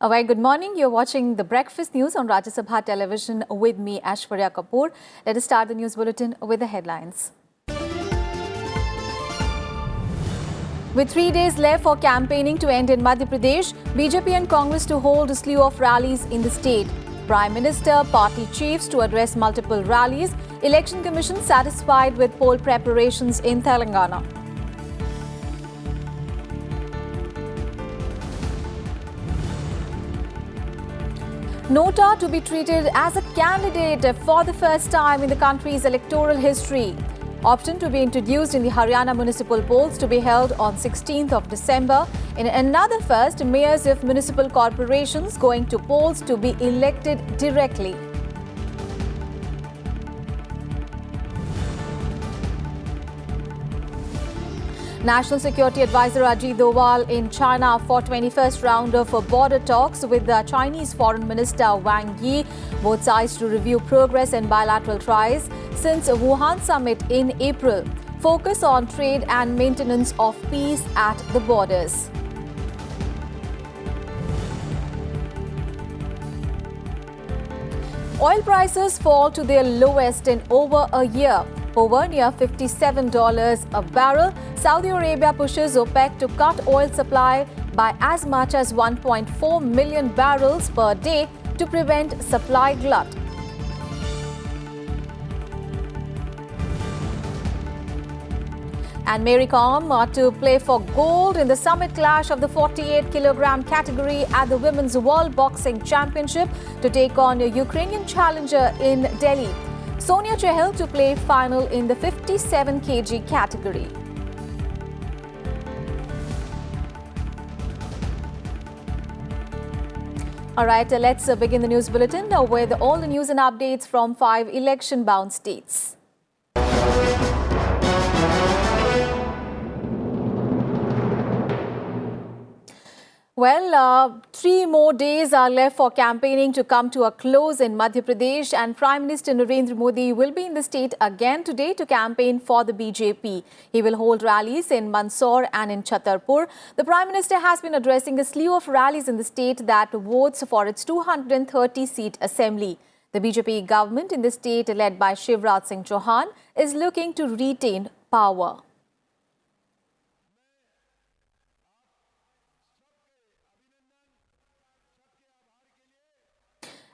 A very good morning. You're watching the Breakfast News on Rajya Sabha television with me, Aishwarya Kapoor. Let us start the news bulletin with the headlines. With 3 days left for campaigning to end in Madhya Pradesh, BJP and Congress to hold a slew of rallies in the state. Prime Minister, party chiefs to address multiple rallies. Election Commission satisfied with poll preparations in Telangana. Nota to be treated as a candidate for the first time in the country's electoral history. Option to be introduced in the Haryana municipal polls to be held on 16th of December. In another first, mayors of municipal corporations going to polls to be elected directly. National Security Advisor Ajit Doval in China for 21st round of border talks with the Chinese Foreign Minister Wang Yi. Both sides to review progress and bilateral ties since Wuhan summit in April. Focus on trade and maintenance of peace at the borders. Oil prices fall to their lowest in over a year. Over near $57 a barrel, Saudi Arabia pushes OPEC to cut oil supply by as much as 1.4 million barrels per day to prevent supply glut. And Mary Kom to play for gold in the summit clash of the 48-kilogram category at the Women's World Boxing Championship to take on a Ukrainian challenger in Delhi. Sonia Gandhi to play final in the 57 kg category. All right, let's begin the news bulletin with all the news and updates from 5 election-bound states. Well, 3 more days are left for campaigning to come to a close in Madhya Pradesh, and Prime Minister Narendra Modi will be in the state again today to campaign for the BJP. He will hold rallies in Mandsaur and in Kartarpur. The Prime Minister has been addressing a slew of rallies in the state that votes for its 230-seat assembly. The BJP government in the state, led by Shivraj Singh Chauhan, is looking to retain power.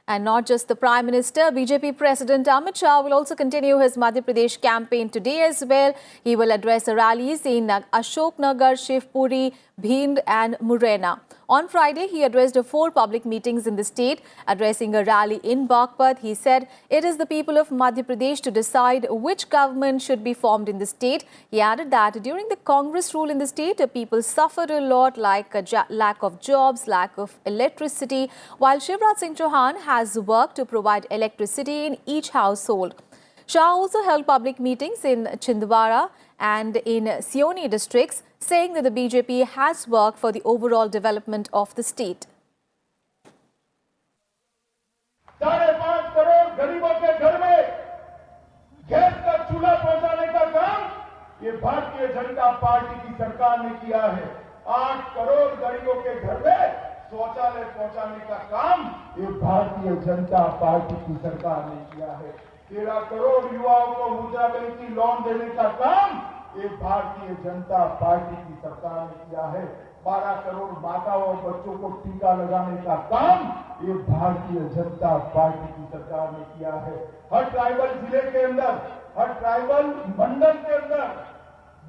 And not just the Prime Minister, BJP President Amit Shah will also continue his Madhya Pradesh campaign today as well. He will address rallies in Ashoknagar, Shivpuri, Bhind and Morena. On Friday, he addressed 4 public meetings in the state. Addressing a rally in Baghpat, he said it is the people of Madhya Pradesh to decide which government should be formed in the state. He added that during the Congress rule in the state, people suffered a lot, like lack of jobs, lack of electricity, while Shivraj Singh Chauhan has worked to provide electricity in each household. Shah also held public meetings in Chhindwara and in Seoni districts, saying that the BJP has worked for the overall development of the state. 5.5 crore गरीबों के घर में gas का चूल्हा पहुंचाने का काम ये भारतीय जनता पार्टी की सरकार ने किया है। 8 करोड़ गरीबों के घर में शौचालय पहुंचाने का काम ये भारतीय जनता पार्टी की सरकार ने किया है। 13 करोड़ युवाओं को मुद्रा बैंक की लोन देने का काम ये भारतीय जनता पार्टी की सरकार ने किया है। 12 करोड़ माताओं और बच्चों को टीका लगाने का काम ये भारतीय जनता पार्टी की सरकार ने किया है। हर ट्राइबल जिले के अंदर, हर ट्राइबल मंडल के अंदर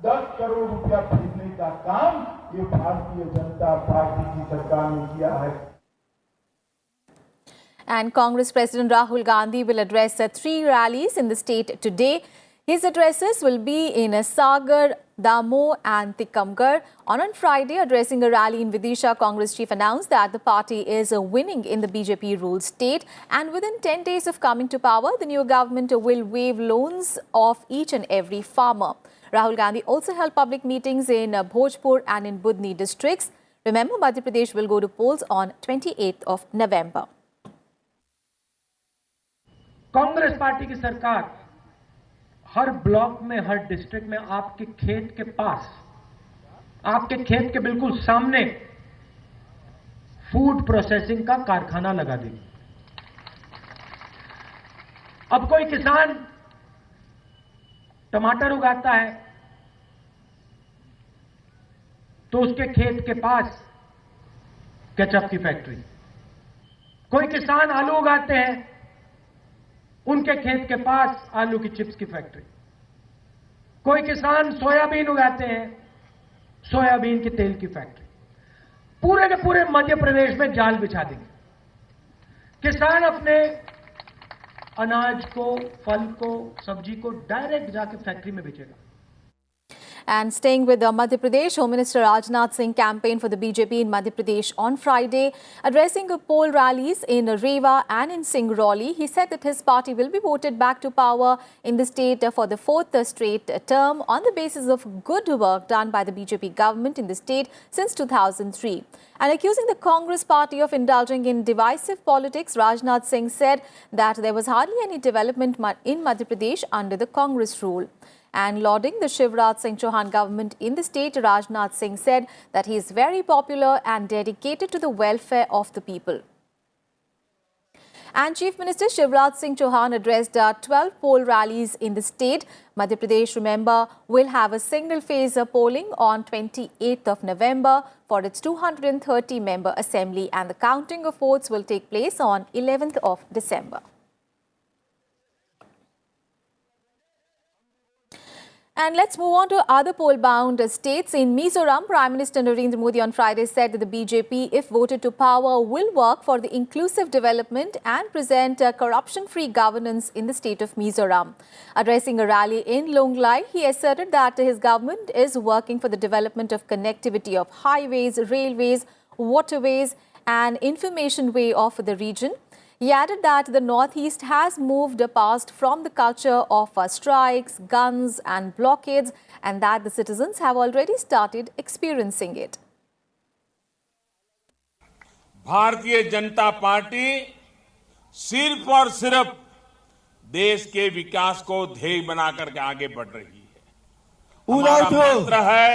10 करोड़ रुपया भेजने का काम ये भारतीय जनता पार्टी की सरकार ने किया है। And Congress President Rahul Gandhi will address 3 rallies in the state today. His addresses will be in Sagar, Damoh and Tikamgarh. On Friday, addressing a rally in Vidisha, Congress chief announced that the party is winning in the BJP-ruled state, and within 10 days of coming to power, the new government will waive loans of each and every farmer. Rahul Gandhi also held public meetings in Bhojpur and in Budni districts. Remember, Madhya Pradesh will go to polls on 28th of November. Congress party की सरकार हर block में, हर district में आपके खेत के पास, आपके खेत के बिल्कुल सामने फूड प्रोसेसिंग का कारखाना लगा देगी। अब कोई किसान टमाटर उगाता है तो उसके खेत के पास केचप की फैक्ट्री, कोई किसान आलू उगाते हैं उनके खेत के पास आलू की चिप्स की फैक्ट्री, कोई किसान सोयाबीन उगाते हैं सोयाबीन के तेल की फैक्ट्री। पूरे के पूरे मध्य प्रदेश में जाल बिछा देंगे। किसान अपने अनाज को, फल को, सब्जी को डायरेक्ट जाके फैक्ट्री में बेचेगा। And staying with Madhya Pradesh, Home Minister Rajnath Singh campaigned for the BJP in Madhya Pradesh on Friday. Addressing poll rallies in Rewa and in Singrauli, he said that his party will be voted back to power in the state for the fourth straight term on the basis of good work done by the BJP government in the state since 2003. And accusing the Congress party of indulging in divisive politics, Rajnath Singh said that there was hardly any development in Madhya Pradesh under the Congress rule. And lauding the Shivraj Singh Chauhan government in the state, Rajnath Singh said that he is very popular and dedicated to the welfare of the people. And Chief Minister Shivraj Singh Chauhan addressed 12 poll rallies in the state. Madhya Pradesh, remember, will have a single-phase polling on 28th of November for its 230-member assembly, and the counting of votes will take place on 11th of December. And let's move on to other poll-bound states. In Mizoram, Prime Minister Narendra Modi on Friday said that the BJP, if voted to power, will work for the inclusive development and present corruption-free governance in the state of Mizoram. Addressing a rally in Longlai, he asserted that his government is working for the development of connectivity of highways, railways, waterways and information way of the region. He added that the Northeast has moved past from the culture of strikes, guns and blockades, and that the citizens have already started experiencing it. Bharatiya Janata party सिर्फ और सिर्फ देश के विकास को ध्येय बनाकर के आगे बढ़ रही है। हमारा मंत्र है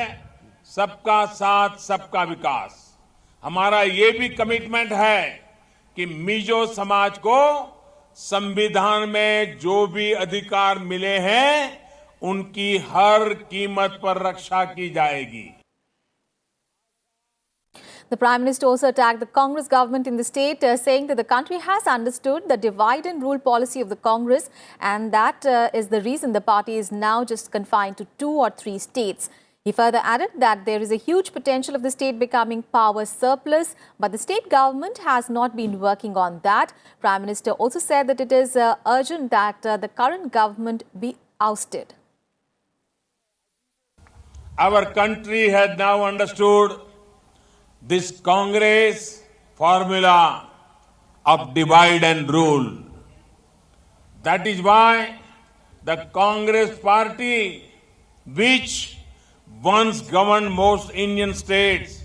सबका साथ, सबका विकास। हमारा ये भी कमिटमेंट है कि मिजो समाज को संविधान में जो भी अधिकार मिले हैं उनकी हर कीमत पर रक्षा की जाएगी। The Prime Minister also attacked the Congress government in the state, saying that the country has understood the divide and rule policy of the Congress, and that is the reason the party is now just confined to 2 or 3 states. He further added that there is a huge potential of the state becoming power surplus, but the state government has not been working on that. Prime Minister also said that it is urgent that the current government be ousted. Our country has now understood this Congress formula of divide and rule. That is why the Congress party, which once governed most Indian states,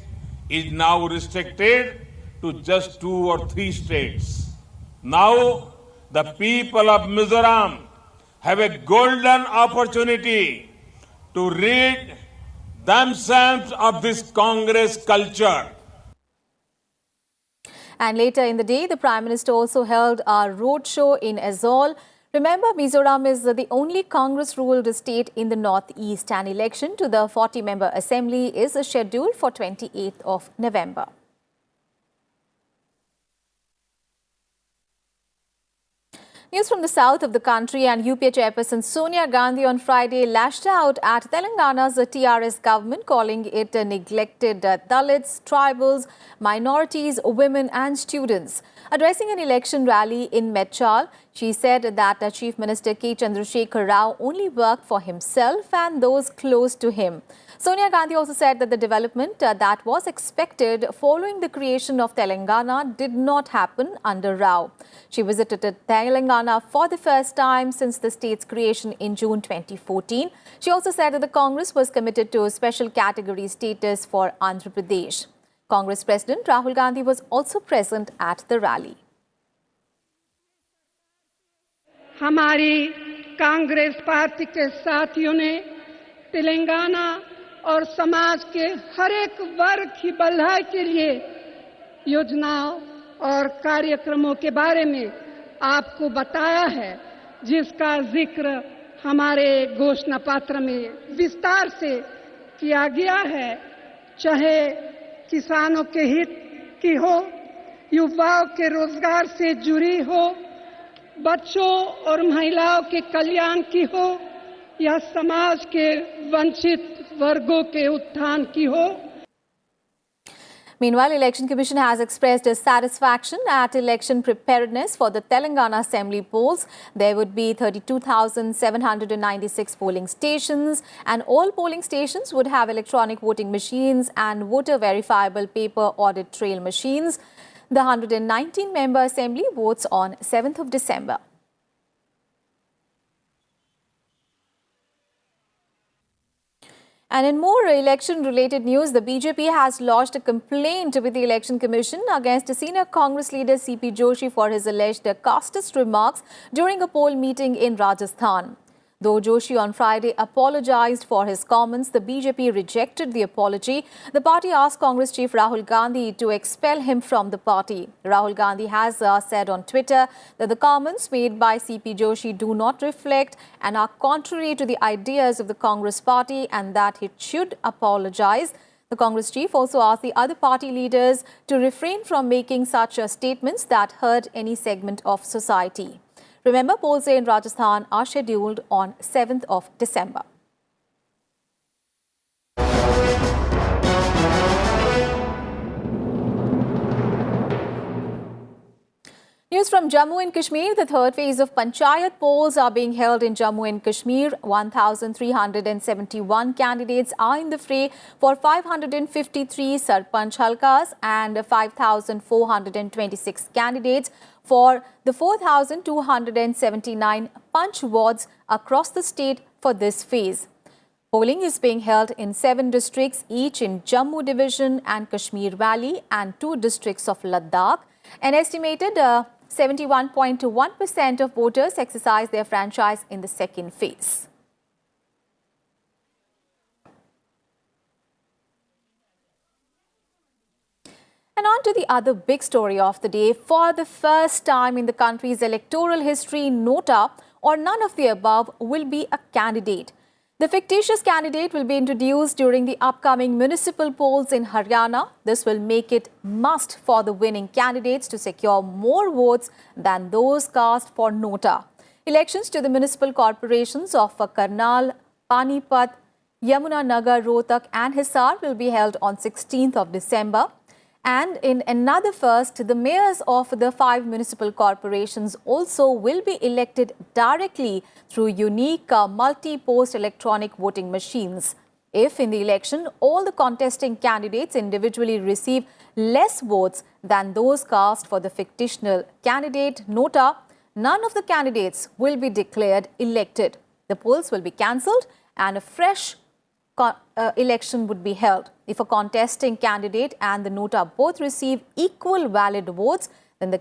is now restricted to just 2 or 3 states. Now, the people of Mizoram have a golden opportunity to rid themselves of this Congress culture. And later in the day, the Prime Minister also held a roadshow in Aizawl. Remember, Mizoram is the only Congress-ruled state in the northeast. An election to the 40-member assembly is scheduled for 28th of November. News from the south of the country, and UPA chairperson Sonia Gandhi on Friday lashed out at Telangana's TRS government, calling it neglected Dalits, tribals, minorities, women and students. Addressing an election rally in Medchal, she said that Chief Minister K. Chandrasekhar Rao only worked for himself and those close to him. Sonia Gandhi also said that the development that was expected following the creation of Telangana did not happen under Rao. She visited Telangana for the first time since the state's creation in June 2014. She also said that the Congress was committed to a special category status for Andhra Pradesh. Congress President Rahul Gandhi was also present at the rally. हमारी Congress party के साथियों ने तेलंगाना और समाज के हर एक वर्ग की भलाई के लिए योजनाओं और कार्यक्रमों के बारे में आपको बताया है, जिसका जिक्र हमारे घोषणा पत्र में विस्तार से किया गया है। चाहे किसानों के हित की हो, युवाओं के रोजगार से जुड़ी हो, बच्चों और महिलाओं के कल्याण की हो, या समाज के वंचित वर्गों के उत्थान की हो। Meanwhile, Election Commission has expressed dissatisfaction at election preparedness for the Telangana Assembly polls. There would be 32,796 polling stations, and all polling stations would have electronic voting machines and voter verifiable paper audit trail machines. The 119-member Assembly votes on 7th of December. And in more election-related news, the BJP has lodged a complaint with the Election Commission against senior Congress leader CP Joshi for his alleged casteist remarks during a poll meeting in Rajasthan. Though Joshi on Friday apologized for his comments, the BJP rejected the apology. The party asked Congress chief Rahul Gandhi to expel him from the party. Rahul Gandhi has said on Twitter that the comments made by CP Joshi do not reflect and are contrary to the ideas of the Congress party, and that it should apologize. The Congress chief also asked the other party leaders to refrain from making such statements that hurt any segment of society. Remember, polls in Rajasthan are scheduled on 7th of December. News from Jammu and Kashmir. The third phase of panchayat polls are being held in Jammu and Kashmir. 1,371 candidates are in the fray for 553 sarpanch halkas and 5,426 candidates for the 4,279 panch wards across the state for this phase. Polling is being held in 7 districts, each in Jammu Division and Kashmir Valley, and 2 districts of Ladakh. An estimated 71.1% of voters exercise their franchise in the second phase. And on to the other big story of the day. For the first time in the country's electoral history, Nota or none of the above will be a candidate. The fictitious candidate will be introduced during the upcoming municipal polls in Haryana. This will make it must for the winning candidates to secure more votes than those cast for Nota. Elections to the municipal corporations of Karnal, Panipat, Yamunanagar, Rohtak and Hisar will be held on 16th of December. And in another first, the mayors of the 5 municipal corporations also will be elected directly through unique multi-post electronic voting machines. If in the election, all the contesting candidates individually receive less votes than those cast for the fictional candidate Nota, none of the candidates will be declared elected. The polls will be cancelled and a fresh election would be held. If a contesting candidate and the Nota both receive equal valid votes, then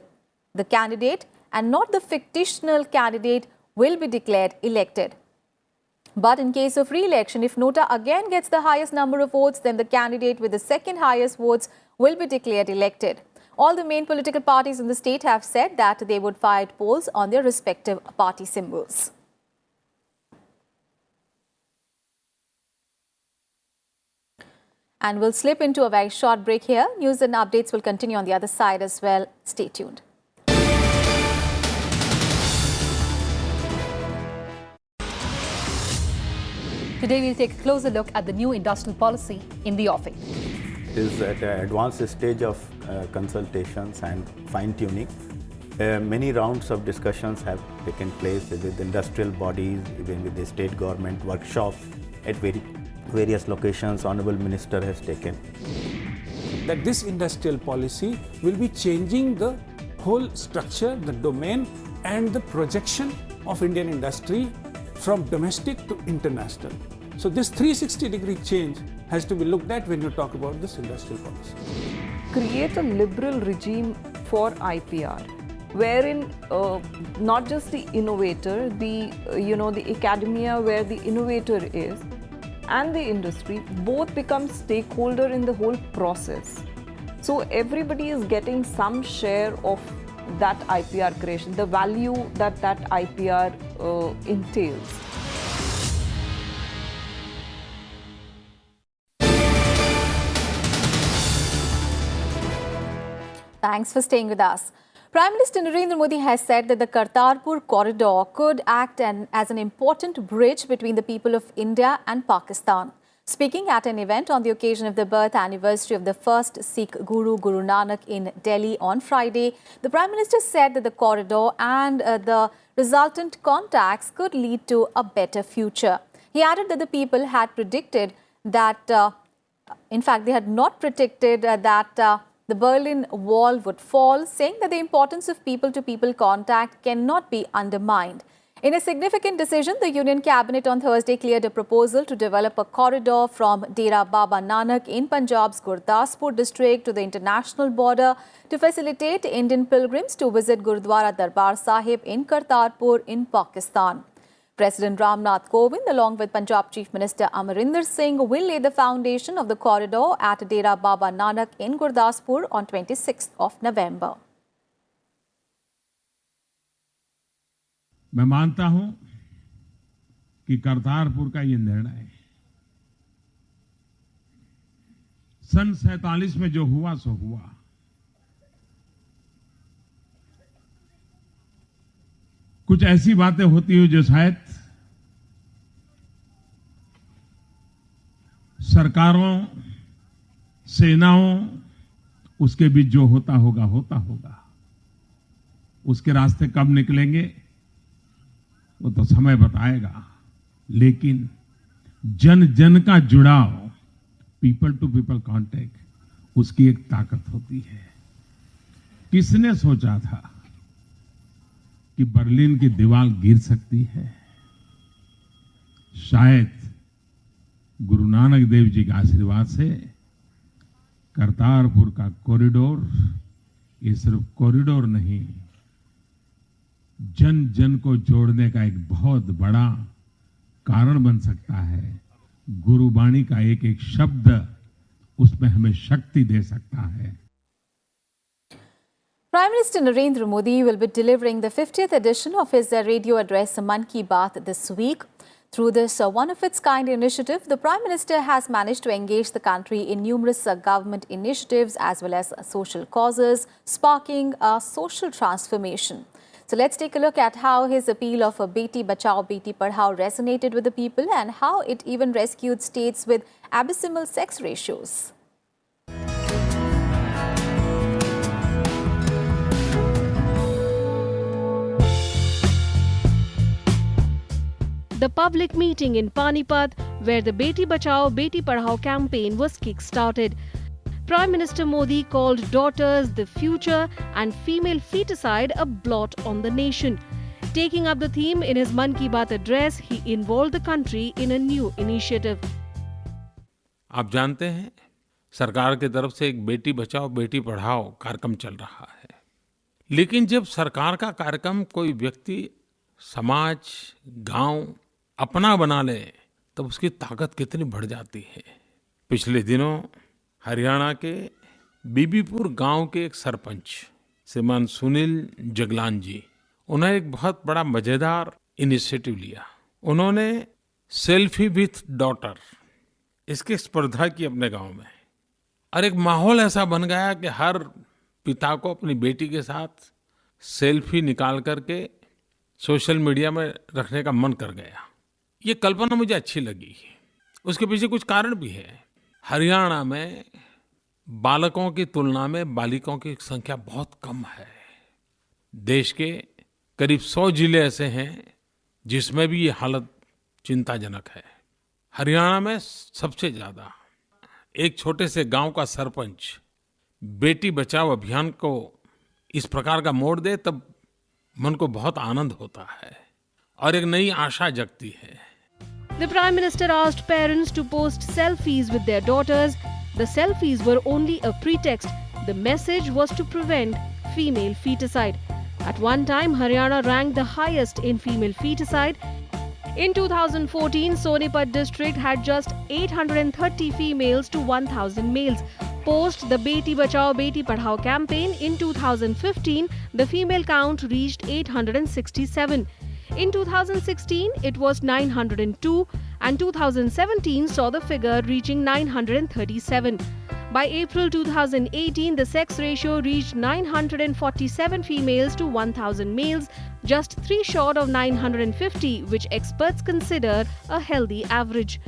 the candidate and not the fictional candidate will be declared elected. But in case of re-election, if Nota again gets the highest number of votes, then the candidate with the second highest votes will be declared elected. All the main political parties in the state have said that they would fight polls on their respective party symbols. And we'll slip into a very short break here. News and updates will continue on the other side as well. Stay tuned. Today we'll take a closer look at the new industrial policy in the offing. It is at an advanced stage of consultations and fine-tuning. Many rounds of discussions have taken place with industrial bodies, even with the state government workshops at various locations. Honorable Minister has taken. That this industrial policy will be changing the whole structure, the domain and the projection of Indian industry from domestic to international. So this 360-degree change has to be looked at when you talk about this industrial policy. Create a liberal regime for IPR, wherein not just the innovator, the academia where the innovator is, and the industry both become stakeholder in the whole process. So everybody is getting some share of that IPR creation, the value that IPR entails. Thanks for staying with us. Prime Minister Narendra Modi has said that the Kartarpur Corridor could act as an important bridge between the people of India and Pakistan. Speaking at an event on the occasion of the birth anniversary of the first Sikh Guru, Guru Nanak, in Delhi on Friday, the Prime Minister said that the corridor and the resultant contacts could lead to a better future. He added that the people had predicted that, in fact, they had not predicted that the Berlin Wall would fall, saying that the importance of people-to-people contact cannot be undermined. In a significant decision, the Union Cabinet on Thursday cleared a proposal to develop a corridor from Dera Baba Nanak in Punjab's Gurdaspur district to the international border to facilitate Indian pilgrims to visit Gurudwara Darbar Sahib in Kartarpur in Pakistan. President Ram Nath Kovind, along with Punjab Chief Minister Amarinder Singh, will lay the foundation of the corridor at Dera Baba Nanak in Gurdaspur on 26th of November. मैं मानता हूं कि करतारपुर का ये निर्णय सन 47 में जो हुआ सो हुआ। कुछ ऐसी बातें होती हैं जो शायद सरकारों, सेनाओं, उसके बीच जो होता होगा। उसके रास्ते कब निकलेंगे वो तो समय बताएगा, लेकिन जन जन का जुड़ाव, पीपल टू पीपल कांटेक्ट, उसकी एक ताकत होती है। किसने सोचा था कि बर्लिन की दीवार गिर सकती है? शायद गुरु नानक देव जी के आशीर्वाद से करतारपुर का कॉरिडोर ये सिर्फ कॉरिडोर नहीं, जन जन को जोड़ने का एक बहुत बड़ा कारण बन सकता है। गुरुबाणी का एक एक शब्द उसमें हमें शक्ति दे सकता है। Prime Minister Narendra Modi will be delivering the 50th edition of his radio address Man Ki Baat this week. Through this one-of-its-kind initiative, the Prime Minister has managed to engage the country in numerous government initiatives as well as social causes, sparking a social transformation. So let's take a look at how his appeal of Beti Bachao, Beti Padhao resonated with the people and how it even rescued states with abysmal sex ratios. The public meeting in Panipat, where the Beti Bachao, Beti Padhao campaign was kick-started. Prime Minister Modi called daughters the future and female feticide a blot on the nation. Taking up the theme in his Man Ki Baat address, he involved the country in a new initiative. आप जानते हैं, सरकार की तरफ से एक बेटी बचाओ बेटी पढ़ाओ कार्यक्रम चल रहा है, लेकिन जब सरकार का कार्यक्रम कोई व्यक्ति, समाज, गांव अपना बना ले तब उसकी ताकत कितनी बढ़ जाती है। पिछले दिनों हरियाणा के बीबीपुर गांव के एक सरपंच श्रीमान सुनील जगलान जी, उन्होंने एक बहुत बड़ा मजेदार इनिशिएटिव लिया। उन्होंने सेल्फी विथ डॉटर इसकी स्पर्धा की अपने गांव में, और एक माहौल ऐसा बन गया कि हर पिता को अपनी बेटी के साथ सेल्फी निकाल करके सोशल मीडिया में रखने का मन कर गया। ये कल्पना मुझे अच्छी लगी। उसके पीछे कुछ कारण भी है। हरियाणा में बालकों की तुलना में बालिकाओं की संख्या बहुत कम है। देश के करीब 100 जिले ऐसे हैं जिसमें भी ये हालत चिंताजनक है। हरियाणा में सबसे ज्यादा। एक छोटे से गांव का सरपंच बेटी बचाओ अभियान को इस प्रकार का मोड़ दे तब मन को बहुत आनंद होता है और एक नई आशा जगती है। The Prime Minister asked parents to post selfies with their daughters. The selfies were only a pretext. The message was to prevent female feticide. At one time, Haryana ranked the highest in female feticide. In 2014, Sonipat district had just 830 females to 1,000 males. Post the Beti Bachao Beti Padhao campaign in 2015, the female count reached 867. In 2016, it was 902, and 2017 saw the figure reaching 937. By April 2018, the sex ratio reached 947 females to 1,000 males, just 3 short of 950, which experts consider a healthy average.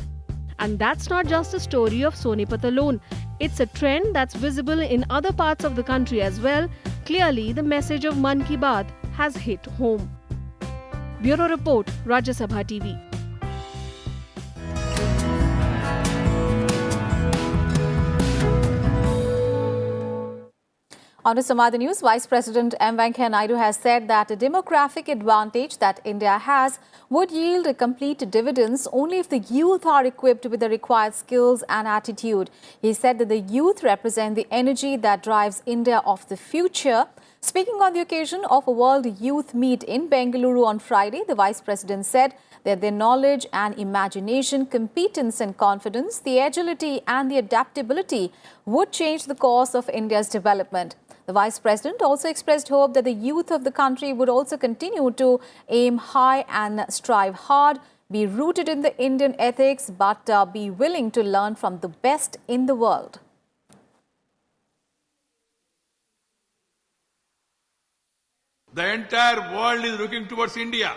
And that's not just a story of Sonipat alone. It's a trend that's visible in other parts of the country as well. Clearly, the message of Mann Ki Baat has hit home. Bureau Report, Rajya Sabha TV. On to some other news, Vice President M. Venkaiah Naidu has said that a demographic advantage that India has would yield a complete dividends only if the youth are equipped with the required skills and attitude. He said that the youth represent the energy that drives India of the future. Speaking on the occasion of a World Youth Meet in Bengaluru on Friday, the Vice President said that their knowledge and imagination, competence and confidence, the agility and the adaptability would change the course of India's development. The Vice President also expressed hope that the youth of the country would also continue to aim high and strive hard, be rooted in the Indian ethics, but be willing to learn from the best in the world. The entire world is looking towards India.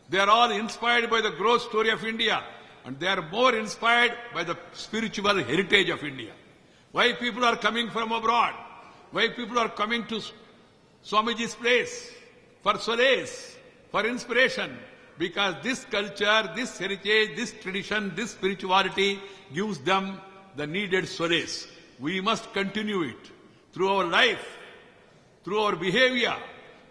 They are all inspired by the growth story of India, and they are more inspired by the spiritual heritage of India. Why people are coming from abroad? Why people are coming to Swamiji's place for solace, for inspiration? Because this culture, this heritage, this tradition, this spirituality gives them the needed solace. We must continue it through our life, through our behavior,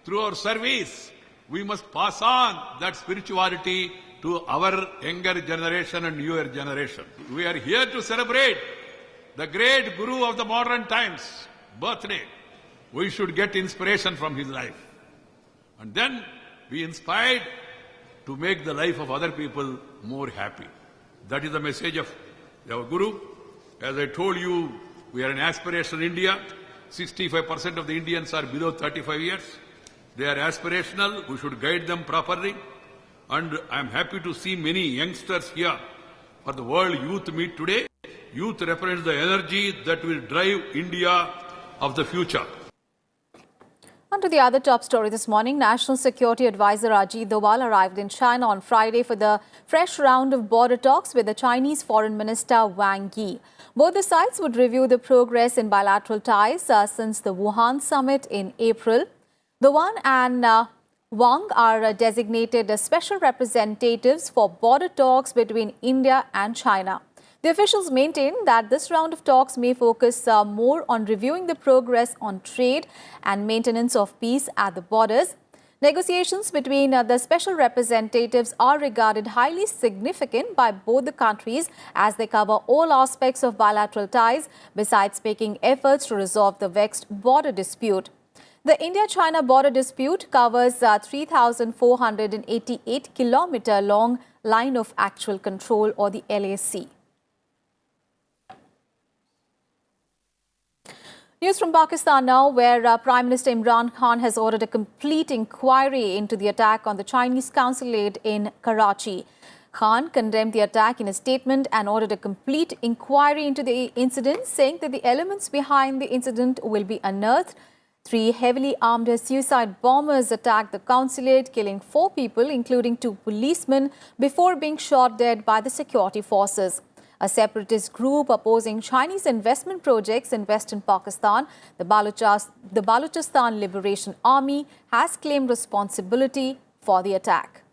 through our service. We must pass on that spirituality to our younger generation and newer generation. We are here to celebrate the great Guru of the modern times' birthday. We should get inspiration from his life and then be inspired to make the life of other people more happy. That is the message of our Guru. As I told you, we are an aspirational India. 65% of the Indians are below 35 years. They are aspirational. We should guide them properly. And I am happy to see many youngsters here for the World Youth Meet today. Youth represents the energy that will drive India of the future. On to the other top story this morning. National Security Advisor Ajit Doval arrived in China on Friday for the fresh round of border talks with the Chinese Foreign Minister Wang Yi. Both the sides would review the progress in bilateral ties since the Wuhan summit in April. Doval and Wang are designated as special representatives for border talks between India and China. The officials maintain that this round of talks may focus more on reviewing the progress on trade and maintenance of peace at the borders. Negotiations between the special representatives are regarded highly significant by both the countries as they cover all aspects of bilateral ties, besides making efforts to resolve the vexed border dispute. The India-China border dispute covers 3,488-kilometer-long line of actual control, or the LAC. News from Pakistan now, where Prime Minister Imran Khan has ordered a complete inquiry into the attack on the Chinese consulate in Karachi. Khan condemned the attack in a statement and ordered a complete inquiry into the incident, saying that the elements behind the incident will be unearthed. 3 heavily armed suicide bombers attacked the consulate, killing 4 people, including 2 policemen, before being shot dead by the security forces. A separatist group opposing Chinese investment projects in western Pakistan, the Balochistan Liberation Army, has claimed responsibility for the attack.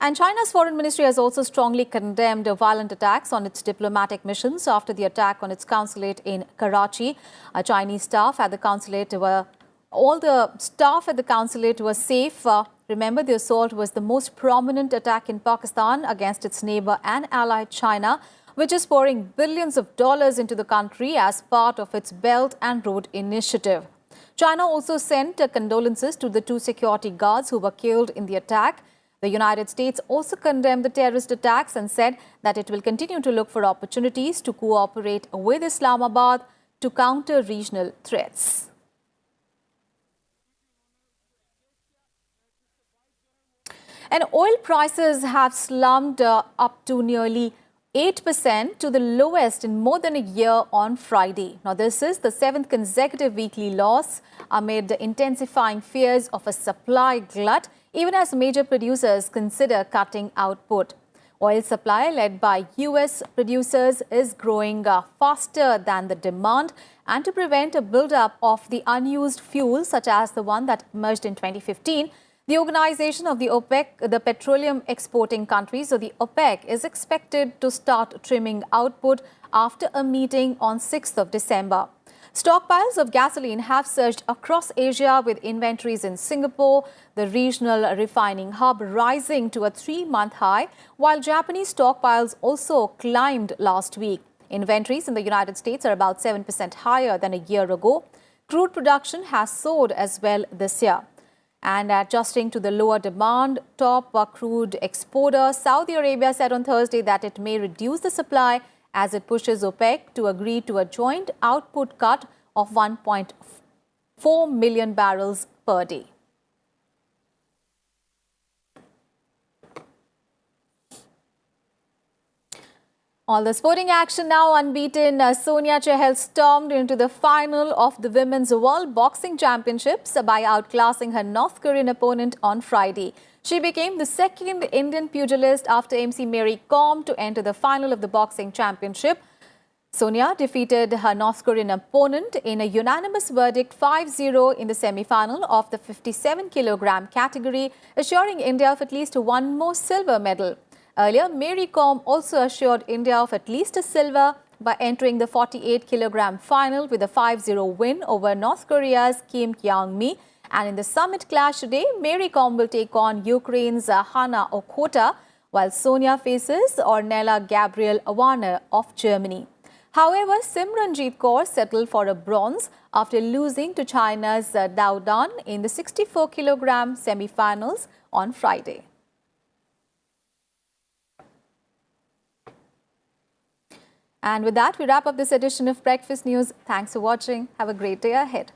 And China's foreign ministry has also strongly condemned violent attacks on its diplomatic missions after the attack on its consulate in Karachi. Chinese staff at the consulate all the staff at the consulate was safe. Remember, the assault was the most prominent attack in Pakistan against its neighbor and ally China, which is pouring billions of dollars into the country as part of its Belt and Road Initiative. China also sent condolences to the 2 security guards who were killed in the attack. The United States also condemned the terrorist attacks and said that it will continue to look for opportunities to cooperate with Islamabad to counter regional threats. And oil prices have slumped up to nearly 8% to the lowest in more than a year on Friday. Now, this is the 7th consecutive weekly loss amid the intensifying fears of a supply glut, even as major producers consider cutting output. Oil supply, led by U.S. producers, is growing faster than the demand, and to prevent a buildup of the unused fuel, such as the one that emerged in 2015, the organization of the OPEC, the petroleum exporting countries, or the OPEC, is expected to start trimming output after a meeting on 6th of December. Stockpiles of gasoline have surged across Asia, with inventories in Singapore, the regional refining hub, rising to a 3-month high, while Japanese stockpiles also climbed last week. Inventories in the United States are about 7% higher than a year ago. Crude production has soared as well this year. And adjusting to the lower demand, top crude exporter Saudi Arabia said on Thursday that it may reduce the supply as it pushes OPEC to agree to a joint output cut of 1.4 million barrels per day. All the sporting action now. Unbeaten Sonia Gandhi stormed into the final of the Women's World Boxing Championships by outclassing her North Korean opponent on Friday. She became the second Indian pugilist after MC Mary Kom to enter the final of the boxing championship. Sonia defeated her North Korean opponent in a unanimous verdict 5-0 in the semi-final of the 57-kilogram category, assuring India of at least one more silver medal. Earlier, Mary Kom also assured India of at least a silver by entering the 48-kilogram final with a 5-0 win over North Korea's Kim Kyung-mi. And in the summit clash today, Mary Kom will take on Ukraine's Hanna Okota, while Sonia faces Ornella Gabriel Warner of Germany. However, Simranjit Kaur settled for a bronze after losing to China's Dao Dan in the 64-kilogram semi-finals on Friday. And with that, we wrap up this edition of Breakfast News. Thanks for watching. Have a great day ahead.